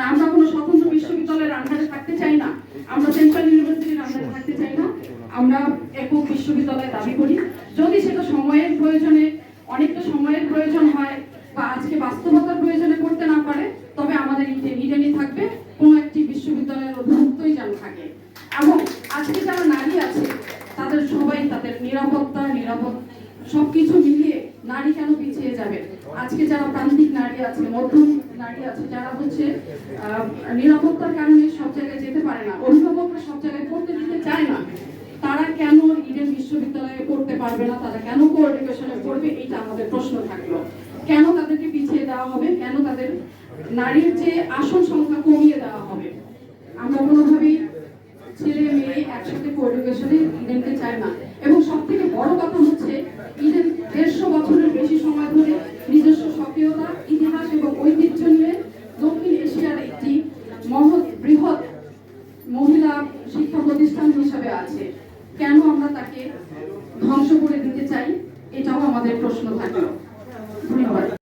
আমরা কোনো স্বতন্ত্র বিশ্ববিদ্যালয়ের আন্ডারে থাকতে চাই না, আমরা সেন্ট্রাল ইউনিভার্সিটির আন্ডারে থাকতে চাই না। আমরা একক বিশ্ববিদ্যালয় দাবি করি। যদি সেটা সময়ের প্রয়োজনে, অনেকটা সময়ের প্রয়োজন হয় বা আজকে বাস্তবতার প্রয়োজনে করতে না পারে, তবে আমাদের ইডেনই থাকবে, কোনো একটি বিশ্ববিদ্যালয়ের অধিভুক্তই যেন থাকে। এবং আজকে যারা নারী আছে তাদের সবাই, তাদের নিরাপত্তা সবকিছু মিলিয়ে নারী কেন পিছিয়ে যাবে? আজকে যারা প্রান্তিক নারী আছে, মধ্যম নারী আছে, যারা হচ্ছে নিরাপত্তার কারণে সব জায়গায় যেতে পারে না, অভিভাবকরা সব জায়গায় পড়তে দিতে চায় না, তারা কেন ইডেন বিশ্ববিদ্যালয়ে পড়তে পারবে না? তারা কেন কোএডুকেশনে পড়বে? এইটা আমাদের প্রশ্ন থাকলো। কেন তাদেরকে পিছিয়ে দেওয়া হবে? কেন তাদের নারীর যে আসন সংখ্যা কমিয়ে দেওয়া হবে? আমরা কোনোভাবেই ছেলে মেয়ে একসাথে কোএডুকেশনে ইডেনকে চাই না। এবং সব থেকে বড় কথা হচ্ছে, ইডেন 150 বছরের বেশি সময় ধরে নিজস্ব সক্রিয়তা, ইতিহাস এবং ঐতিহ্য নিয়ে দক্ষিণ এশিয়ার একটি বৃহৎ মহিলা শিক্ষা প্রতিষ্ঠান হিসাবে আছে। কেন আমরা তাকে ধ্বংস